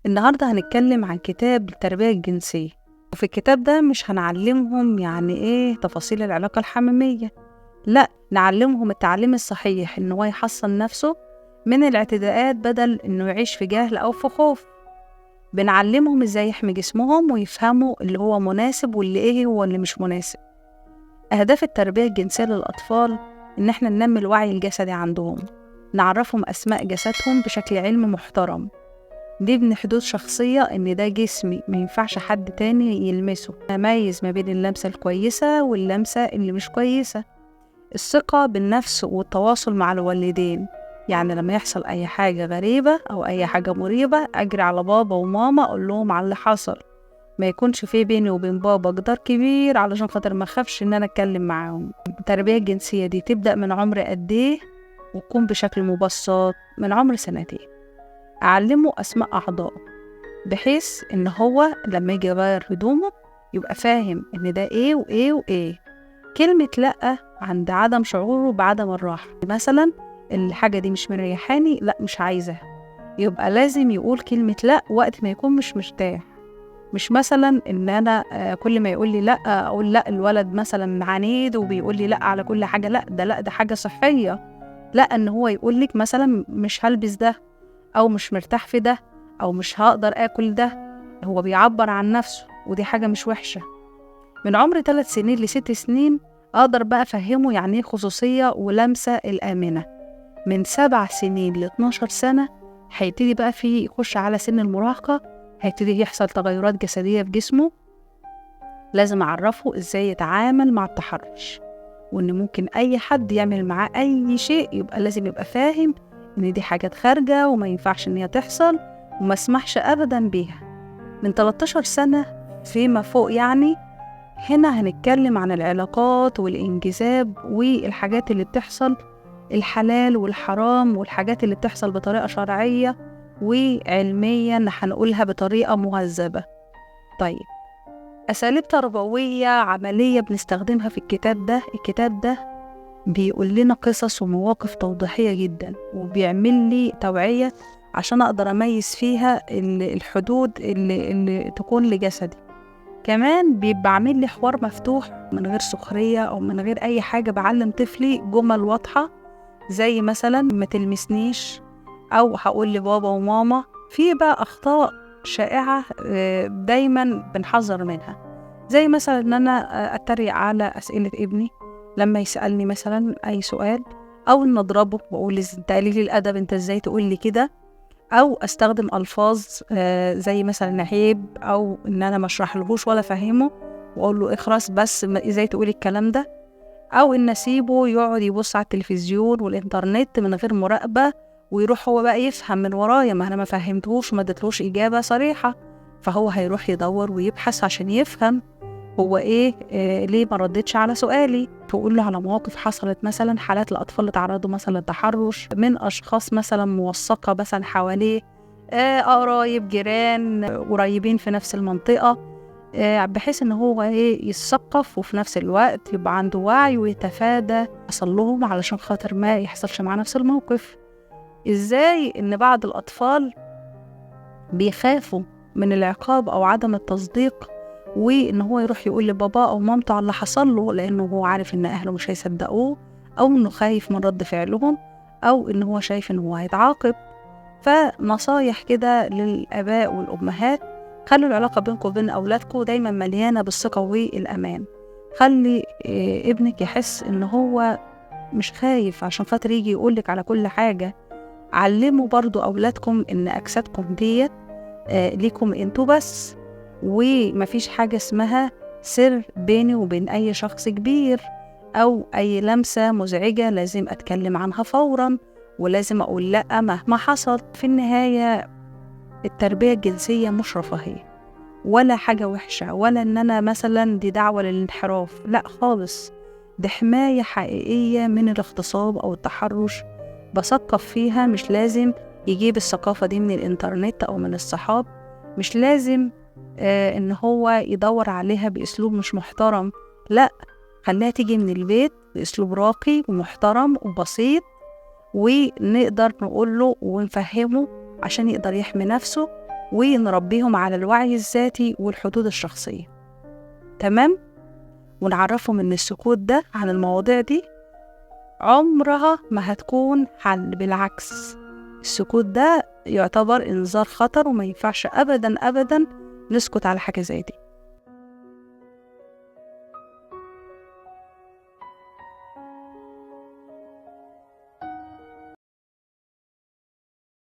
النهاردة هنتكلم عن كتاب التربية الجنسية، وفي الكتاب ده مش هنعلمهم يعني ايه تفاصيل العلاقة الحميمية، لا نعلمهم التعليم الصحيح ان هو يحصن نفسه من الاعتداءات بدل انه يعيش في جهل او في خوف. بنعلمهم ازاي يحمي جسمهم ويفهموا اللي هو مناسب واللي ايه هو اللي مش مناسب. اهداف التربية الجنسية للاطفال ان احنا ننمي الوعي الجسدي عندهم، نعرفهم اسماء جسدهم بشكل علمي محترم، نبني حدود شخصية إن ده جسمي ما ينفعش حد تاني يلمسه، نميز ما بين اللمسة الكويسة واللمسة اللي مش كويسة. الثقة بالنفس والتواصل مع الوالدين، يعني لما يحصل أي حاجة غريبة أو أي حاجة مريبة أجري على بابا وماما أقول لهم على اللي حصل، ما يكونش فيه بيني وبين بابا جدار كبير علشان خاطر ما أخافش إن أنا أتكلم معاهم. التربية الجنسية دي تبدأ من عمر قد إيه وتكون بشكل مبسط من عمر 2 سنين. أعلمه أسماء أعضائه بحيث إن هو لما يجي يغير هدومه يبقى فاهم إن ده إيه وإيه وإيه. كلمة لأ عند عدم شعوره بعدم الراحة، مثلا الحاجة دي مش مريحاني، لأ مش عايزها، يبقى لازم يقول كلمة لأ وقت ما يكون مش مرتاح. مش مثلا إن أنا كل ما يقول لي لأ أقول لأ الولد مثلا عنيد وبيقول لي لأ على كل حاجة، لأ ده حاجة صحية. لأ إن هو يقول لك مثلا مش هلبس ده أو مش مرتاح في ده أو مش هقدر آكل ده، هو بيعبر عن نفسه ودي حاجة مش وحشة. من عمر 3 سنين ل6 سنين أقدر بقى أفهمه يعني إيه خصوصية ولمسة الآمنة. من 7 سنين ل12 سنة هيبتدي بقى يخش على سن المراهقة، هيبتدي يحصل تغيرات جسدية في جسمه، لازم أعرفه إزاي يتعامل مع التحرش، وإن ممكن أي حد يعمل معاه أي شيء يبقى لازم يبقى فاهم إن دي حاجات خارجة وما ينفعش إن هي تحصل وما اسمحش أبدا بيها. من 13 سنة فيما فوق يعني هنا هنتكلم عن العلاقات والإنجذاب والحاجات اللي بتحصل، الحلال والحرام والحاجات اللي بتحصل بطريقة شرعية وعلميا هنقولها بطريقة مهذبة. طيب، أساليب تربوية عملية بنستخدمها في الكتاب ده بيقول لنا قصص ومواقف توضيحية جدا، وبيعمل لي توعية عشان أقدر أميز فيها الحدود اللي تكون لجسدي. كمان بيبقى عامل لي حوار مفتوح من غير سخرية أو من غير أي حاجة، بعلم طفلي جمل واضحة زي مثلا ما تلمسنيش، أو هقول لبابا وماما. في بقى أخطاء شائعة دايما بنحذر منها، زي مثلا إن أنا أتريق على أسئلة ابني لما يسألني مثلا أي سؤال، أو إن أضربه وأقول أنت قليل الأدب، أنت إزاي تقول لي كده، أو أستخدم ألفاظ زي مثلا عيب، أو إن أنا مشرح لهوش ولا فهمه وأقول له اخرس بس إزاي تقولي الكلام ده، أو إن أسيبه يقعد يبص على التلفزيون والإنترنت من غير مراقبة ويروح هو بقى يفهم من ورايا، ما أنا ما فهمتهوش وما اديتلوش إجابة صريحة، فهو هيروح يدور ويبحث عشان يفهم هو إيه ليه ما ردتش على سؤالي. تقول له على مواقف حصلت، مثلا حالات الأطفال اللي تعرضوا مثلا للتحرش من أشخاص مثلا موثقة مثلا حواليه، قرايب جيران قريبين في نفس المنطقة، بحيث إن هو يتثقف وفي نفس الوقت يبقى عنده وعي ويتفادى حصل لهم علشان خاطر ما يحصلش مع نفس الموقف. إزاي إن بعض الأطفال بيخافوا من العقاب أو عدم التصديق، وإن هو يروح يقول لبابا أو مامته على اللي حصل له لأنه هو عارف إن أهله مش هيصدقوه، أو إنه خايف من رد فعلهم، أو إن هو شايف إن هو هيتعاقب. فنصايح كده للآباء والأمهات: خلوا العلاقة بينكم وبين أولادكم دايما مليانة بالثقة والأمان. خلي ابنك يحس إن هو مش خايف عشان خاطر يجي يقولك على كل حاجة. علموا برضو أولادكم إن أجسادكم ديت ليكم انتوا بس، ومفيش حاجة اسمها سر بيني وبين أي شخص كبير، أو أي لمسة مزعجة لازم أتكلم عنها فورا ولازم أقول لأ مهما حصل. في النهاية التربية الجنسية مش رفاهية ولا حاجة وحشة، ولا إن أنا مثلا دي دعوة للانحراف، لأ خالص، دي حماية حقيقية من الاغتصاب أو التحرش بثقف فيها. مش لازم يجيب الثقافة دي من الإنترنت أو من الصحاب، مش لازم إن هو يدور عليها بأسلوب مش محترم، لأ، خليها تيجي من البيت بأسلوب راقي ومحترم وبسيط، ونقدر نقوله ونفهمه عشان يقدر يحمي نفسه ونربيهم على الوعي الذاتي والحدود الشخصية. تمام؟ ونعرفهم إن السكوت ده عن المواضيع دي عمرها ما هتكون حل، بالعكس السكوت ده يعتبر إنذار خطر، وما ينفعش أبدا أبدا نسكت على حاجة زي دي.